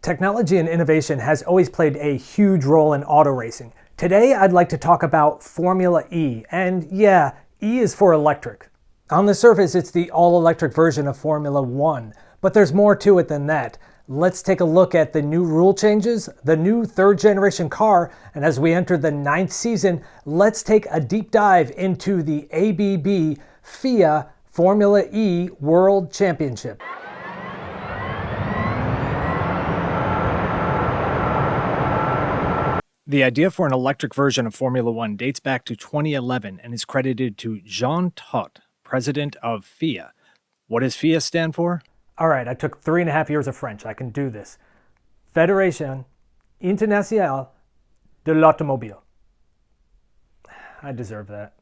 Technology and innovation has always played a huge role in auto racing. Today, I'd like to talk about Formula E, and yeah, E is for electric. On the surface, it's the all-electric version of Formula One, but there's more to it than that. Let's take a look at the new rule changes, the new third-generation car, and as we enter the 9th season, let's take a deep dive into the ABB FIA Formula E World Championship. The idea for an electric version of Formula One dates back to 2011 and is credited to Jean Todt, president of FIA. What does FIA stand for? All right, I took 3.5 years of French. I can do this. Fédération Internationale de l'Automobile. I deserve that.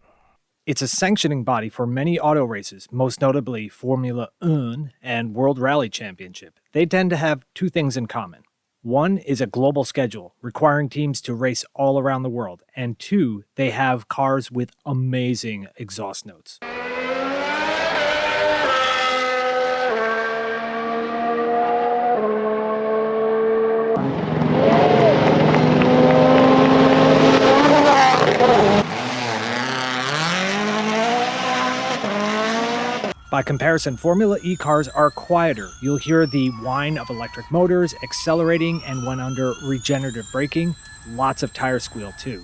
It's a sanctioning body for many auto races, most notably Formula 1 and World Rally Championship. They tend to have two things in common. One is a global schedule, requiring teams to race all around the world. And two, they have cars with amazing exhaust notes. By comparison, Formula E cars are quieter. You'll hear the whine of electric motors, accelerating, and when under regenerative braking, lots of tire squeal too.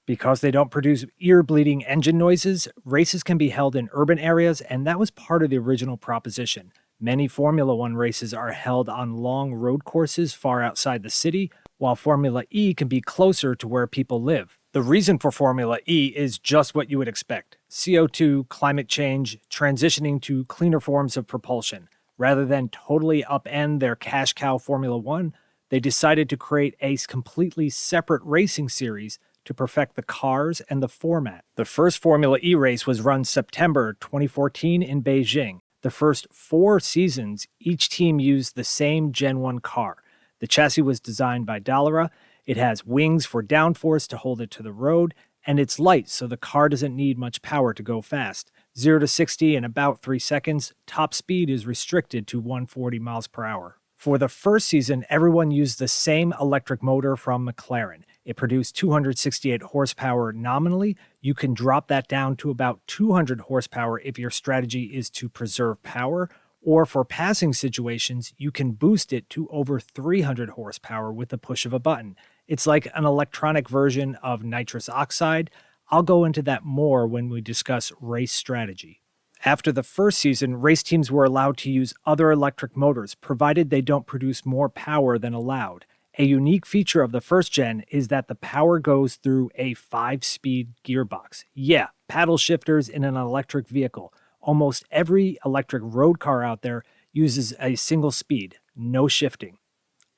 Because they don't produce ear-bleeding engine noises, races can be held in urban areas, and that was part of the original proposition. Many Formula One races are held on long road courses far outside the city, while Formula E can be closer to where people live. The reason for Formula E is just what you would expect: CO2, climate change, transitioning to cleaner forms of propulsion. Rather than totally upend their cash cow Formula One, they decided to create a completely separate racing series to perfect the cars and the format. The first Formula E race was run September 2014 in Beijing. The first 4 seasons, each team used the same Gen 1 car. The chassis was designed by Dallara. It has wings for downforce to hold it to the road, and it's light, so the car doesn't need much power to go fast. 0 to 60 in about 3 seconds, top speed is restricted to 140 miles per hour. For the first season, everyone used the same electric motor from McLaren. It produced 268 horsepower nominally. You can drop that down to about 200 horsepower if your strategy is to preserve power, or for passing situations, you can boost it to over 300 horsepower with the push of a button. It's like an electronic version of nitrous oxide. I'll go into that more when we discuss race strategy. After the first season, race teams were allowed to use other electric motors, provided they don't produce more power than allowed. A unique feature of the first gen is that the power goes through a 5-speed gearbox. Yeah, paddle shifters in an electric vehicle. Almost every electric road car out there uses a single speed, no shifting.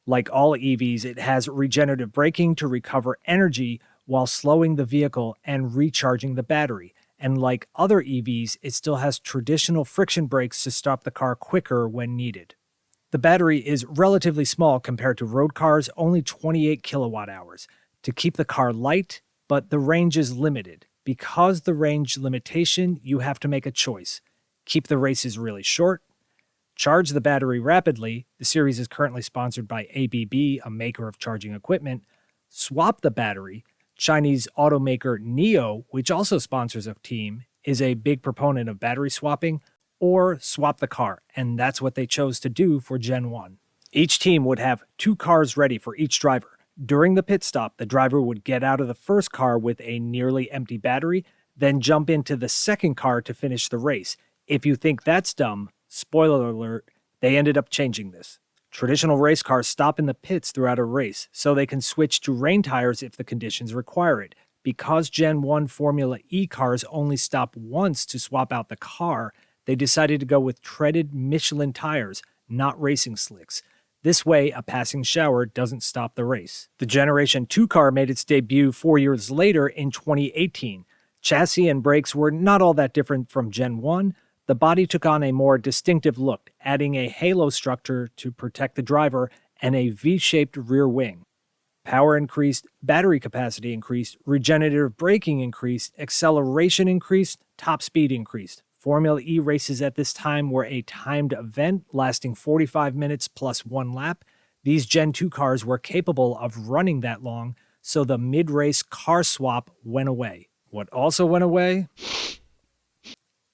Like all EVs, it has regenerative braking to recover energy while slowing the vehicle and recharging the battery. And like other EVs, it still has traditional friction brakes to stop the car quicker when needed. The battery is relatively small compared to road cars, only 28 kilowatt hours, to keep the car light, but the range is limited. Because the range limitation, you have to make a choice. Keep the races really short, charge the battery rapidly. The series is currently sponsored by ABB, a maker of charging equipment. Swap the battery. Chinese automaker NIO, which also sponsors a team, is a big proponent of battery swapping, or swap the car, and that's what they chose to do for Gen 1. Each team would have 2 cars ready for each driver. During the pit stop, the driver would get out of the first car with a nearly empty battery, then jump into the second car to finish the race. If you think that's dumb, spoiler alert, they ended up changing this. Traditional race cars stop in the pits throughout a race, so they can switch to rain tires if the conditions require it. Because Gen 1 Formula E cars only stop once to swap out the car, they decided to go with treaded Michelin tires, not racing slicks. This way, a passing shower doesn't stop the race. The Generation 2 car made its debut 4 years later in 2018. Chassis and brakes were not all that different from Gen 1. The body took on a more distinctive look, adding a halo structure to protect the driver and a V-shaped rear wing. Power increased, battery capacity increased, regenerative braking increased, acceleration increased, top speed increased. Formula E races at this time were a timed event lasting 45 minutes plus one lap. These Gen 2 cars were capable of running that long, so the mid-race car swap went away. What also went away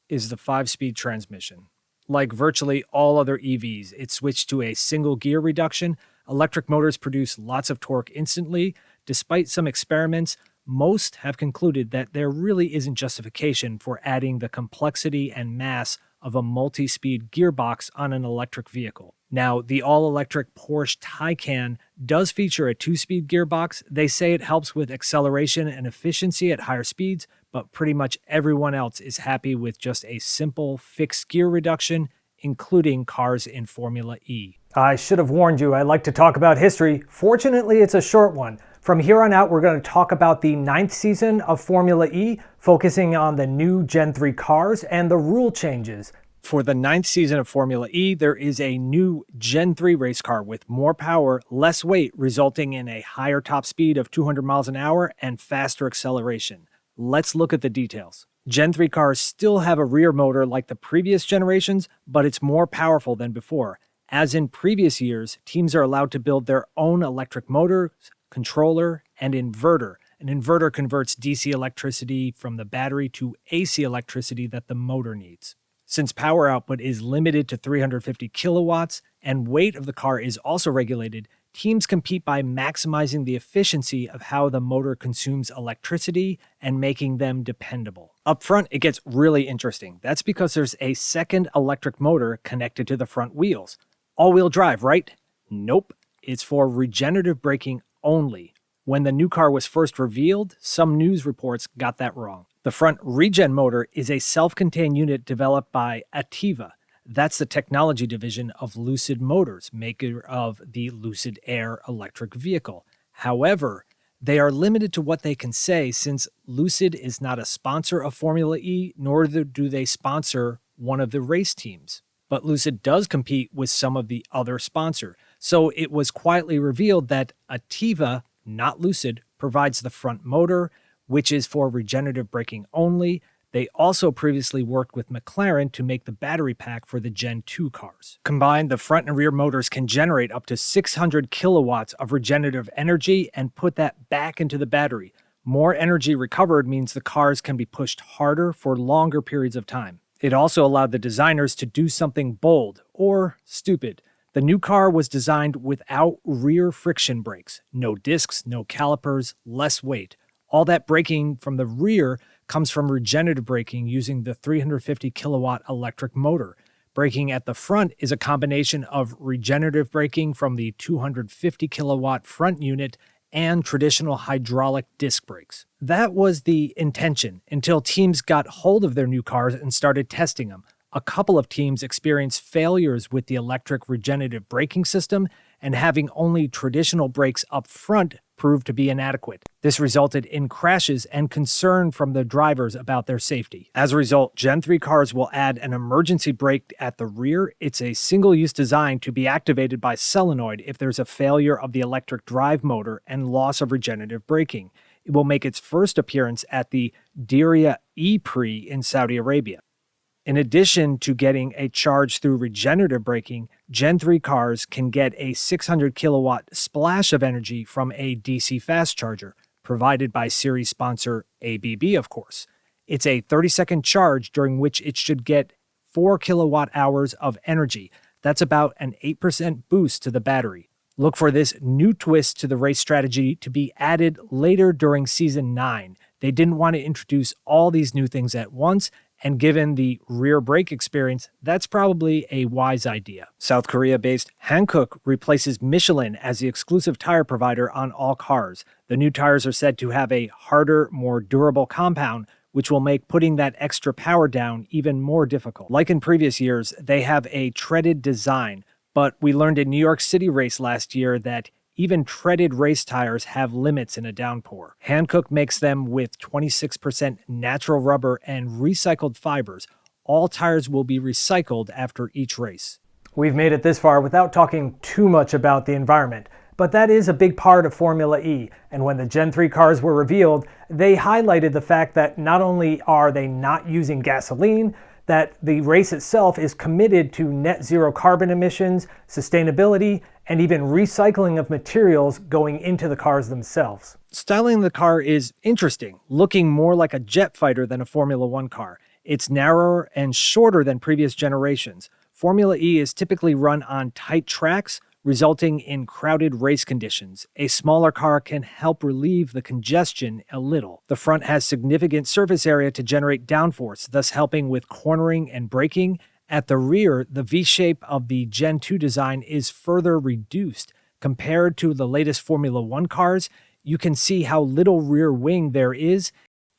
is the 5-speed transmission. Like virtually all other EVs, it switched to a single gear reduction. Electric motors produce lots of torque instantly. Despite some experiments, most have concluded that there really isn't justification for adding the complexity and mass of a multi-speed gearbox on an electric vehicle. Now, the all-electric Porsche Taycan does feature a 2-speed gearbox. They say it helps with acceleration and efficiency at higher speeds, but pretty much everyone else is happy with just a simple fixed gear reduction, including cars in Formula E. I should have warned you, I like to talk about history. Fortunately, it's a short one. From here on out, we're going to talk about the 9th season of Formula E, focusing on the new Gen 3 cars and the rule changes. For the 9th season of Formula E, there is a new Gen 3 race car with more power, less weight, resulting in a higher top speed of 200 miles an hour and faster acceleration. Let's look at the details. Gen 3 cars still have a rear motor like the previous generations, but it's more powerful than before. As in previous years, teams are allowed to build their own electric motors, controller, and inverter. An inverter converts DC electricity from the battery to AC electricity that the motor needs. Since power output is limited to 350 kilowatts and weight of the car is also regulated, teams compete by maximizing the efficiency of how the motor consumes electricity and making them dependable. Up front, it gets really interesting. That's because there's a second electric motor connected to the front wheels. All-wheel drive, right? Nope. It's for regenerative braking only. When the new car was first revealed, some news reports got that wrong. The front regen motor is a self-contained unit developed by Ativa. That's the technology division of Lucid Motors, maker of the Lucid Air electric vehicle. However, they are limited to what they can say since Lucid is not a sponsor of Formula E, nor do they sponsor one of the race teams. But Lucid does compete with some of the other sponsors. So it was quietly revealed that Ativa, not Lucid, provides the front motor, which is for regenerative braking only. They also previously worked with McLaren to make the battery pack for the Gen 2 cars. Combined, the front and rear motors can generate up to 600 kilowatts of regenerative energy and put that back into the battery. More energy recovered means the cars can be pushed harder for longer periods of time. It also allowed the designers to do something bold or stupid. The new car was designed without rear friction brakes. No discs, no calipers, less weight. All that braking from the rear comes from regenerative braking using the 350 kilowatt electric motor. Braking at the front is a combination of regenerative braking from the 250 kilowatt front unit and traditional hydraulic disc brakes. That was the intention until teams got hold of their new cars and started testing them. A couple of teams experienced failures with the electric regenerative braking system, and having only traditional brakes up front proved to be inadequate. This resulted in crashes and concern from the drivers about their safety. As a result, Gen 3 cars will add an emergency brake at the rear. It's a single-use design to be activated by solenoid if there's a failure of the electric drive motor and loss of regenerative braking. It will make its first appearance at the Diriyah E-Prix in Saudi Arabia. In addition to getting a charge through regenerative braking, Gen 3 cars can get a 600 kilowatt splash of energy from a DC fast charger, provided by series sponsor ABB, of course. It's a 30-second charge during which it should get 4 kilowatt hours of energy. That's about an 8% boost to the battery. Look for this new twist to the race strategy to be added later during Season 9. They didn't want to introduce all these new things at once, and given the rear brake experience, that's probably a wise idea. South Korea-based Hankook replaces Michelin as the exclusive tire provider on all cars. The new tires are said to have a harder, more durable compound, which will make putting that extra power down even more difficult. Like in previous years, they have a treaded design, but we learned in New York City race last year that even treaded race tires have limits in a downpour. Hankook makes them with 26% natural rubber and recycled fibers. All tires will be recycled after each race. We've made it this far without talking too much about the environment. But that is a big part of Formula E, and when the Gen 3 cars were revealed, they highlighted the fact that not only are they not using gasoline, that the race itself is committed to net zero carbon emissions, sustainability, and even recycling of materials going into the cars themselves. Styling the car is interesting, looking more like a jet fighter than a Formula One car. It's narrower and shorter than previous generations. Formula E is typically run on tight tracks, resulting in crowded race conditions. A smaller car can help relieve the congestion a little. The front has significant surface area to generate downforce, thus helping with cornering and braking. At the rear, the V-shape of the Gen 2 design is further reduced. Compared to the latest Formula One cars, you can see how little rear wing there is.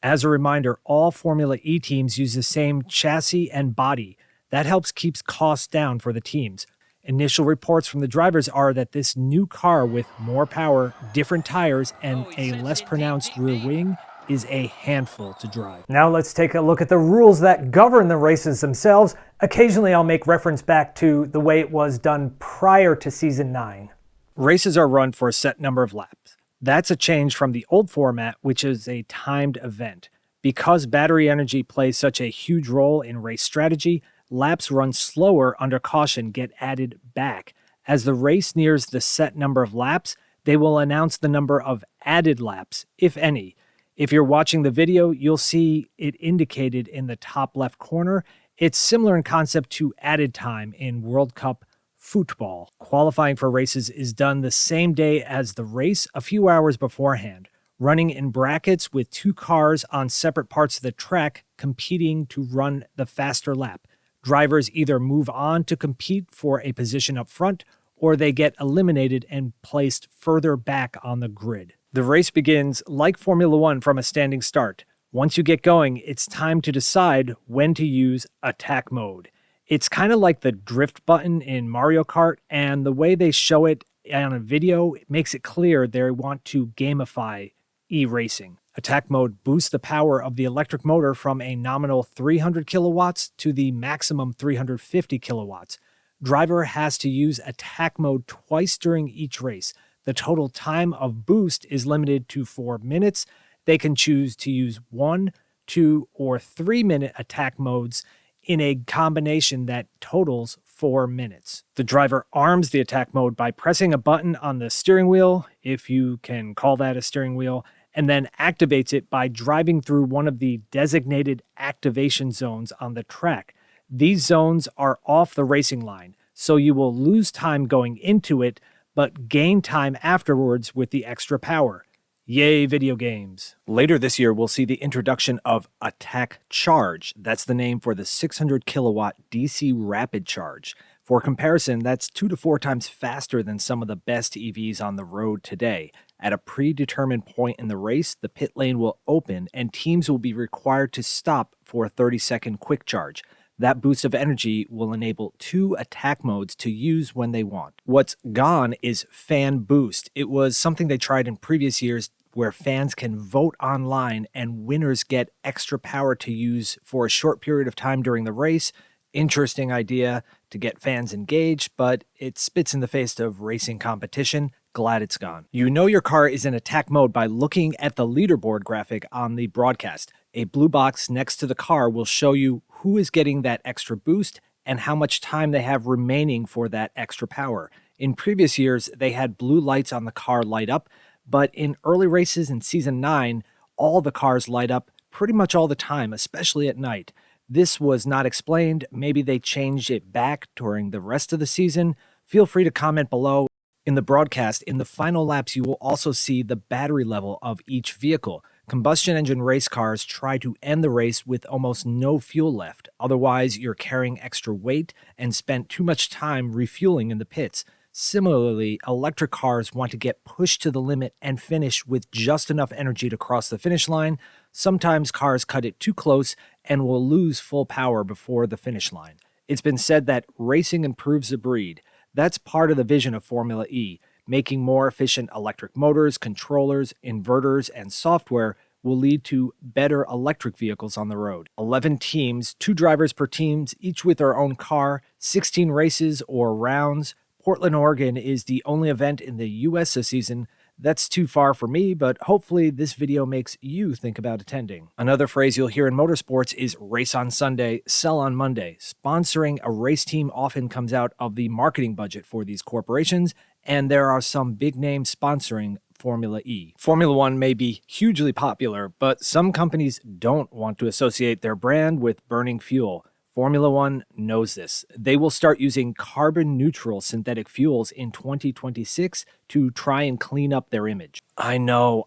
As a reminder, all Formula E teams use the same chassis and body. That helps keep costs down for the teams. Initial reports from the drivers are that this new car with more power, different tires, and a less pronounced rear wing is a handful to drive. Now let's take a look at the rules that govern the races themselves. Occasionally I'll make reference back to the way it was done prior to Season 9. Races are run for a set number of laps. That's a change from the old format, which is a timed event. Because battery energy plays such a huge role in race strategy, laps run slower under caution get added back. As the race nears the set number of laps, they will announce the number of added laps, if any. If you're watching the video, you'll see it indicated in the top left corner. It's similar in concept to added time in World Cup football. Qualifying for races is done the same day as the race, a few hours beforehand, running in brackets with two cars on separate parts of the track competing to run the faster lap. Drivers either move on to compete for a position up front, or they get eliminated and placed further back on the grid. The race begins like Formula One from a standing start. Once you get going, it's time to decide when to use attack mode. It's kind of like the drift button in Mario Kart, and the way they show it on a video makes it clear they want to gamify e-racing. Attack mode boosts the power of the electric motor from a nominal 300 kilowatts to the maximum 350 kilowatts. Driver has to use attack mode twice during each race. The total time of boost is limited to 4 minutes. They can choose to use 1, 2, or 3-minute attack modes in a combination that totals 4 minutes. The driver arms the attack mode by pressing a button on the steering wheel, if you can call that a steering wheel, and then activates it by driving through one of the designated activation zones on the track. These zones are off the racing line, so you will lose time going into it, but gain time afterwards with the extra power. Yay, video games. Later this year, we'll see the introduction of Attack Charge. That's the name for the 600 kilowatt DC rapid charge. For comparison, that's 2 to 4 times faster than some of the best EVs on the road today. At a predetermined point in the race, the pit lane will open and teams will be required to stop for a 30-second quick charge. That boost of energy will enable 2 attack modes to use when they want. What's gone is Fan Boost. It was something they tried in previous years where fans can vote online and winners get extra power to use for a short period of time during the race. Interesting idea to get fans engaged, but it spits in the face of racing competition. Glad it's gone. You know your car is in attack mode by looking at the leaderboard graphic on the broadcast. A blue box next to the car will show you who is getting that extra boost and how much time they have remaining for that extra power. In previous years, they had blue lights on the car light up, but in early races in Season 9, all the cars light up pretty much all the time, especially at night. This was not explained. Maybe they changed it back during the rest of the season. Feel free to comment below. In the broadcast, in the final laps, you will also see the battery level of each vehicle. Combustion engine race cars try to end the race with almost no fuel left. Otherwise, you're carrying extra weight and spent too much time refueling in the pits. Similarly, electric cars want to get pushed to the limit and finish with just enough energy to cross the finish line. Sometimes cars cut it too close and will lose full power before the finish line. It's been said that racing improves the breed. That's part of the vision of Formula E. Making more efficient electric motors, controllers, inverters, and software will lead to better electric vehicles on the road. 11 teams, 2 drivers per team, each with their own car, 16 races or rounds, Portland, Oregon is the only event in the US this season. That's too far for me, but hopefully this video makes you think about attending. Another phrase you'll hear in motorsports is race on Sunday, sell on Monday. Sponsoring a race team often comes out of the marketing budget for these corporations, and there are some big names sponsoring Formula E. Formula One may be hugely popular, but some companies don't want to associate their brand with burning fuel. Formula One knows this. They will start using carbon-neutral synthetic fuels in 2026 to try and clean up their image. I know.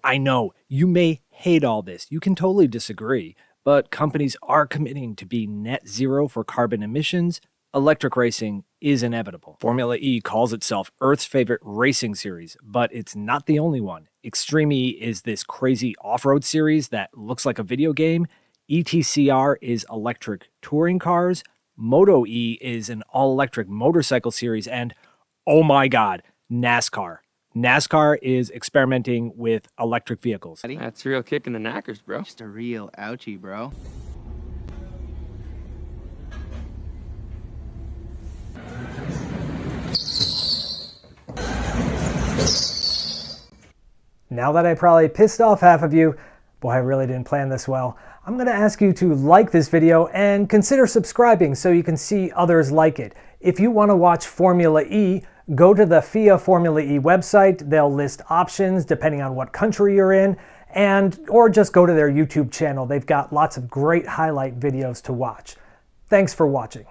You may hate all this. You can totally disagree, but companies are committing to be net zero for carbon emissions. Electric racing is inevitable. Formula E calls itself Earth's favorite racing series, but it's not the only one. Extreme E is this crazy off-road series that looks like a video game. ETCR is electric touring cars, Moto E is an all-electric motorcycle series, and oh my god, NASCAR. NASCAR is experimenting with electric vehicles. That's real kick in the knackers, bro. Just a real ouchie, bro. Now that I probably pissed off half of you, boy, I really didn't plan this well, I'm going to ask you to like this video and consider subscribing so you can see others like it. If you want to watch Formula E, go to the FIA Formula E website. They'll list options depending on what country you're in, or just go to their YouTube channel. They've got lots of great highlight videos to watch. Thanks for watching.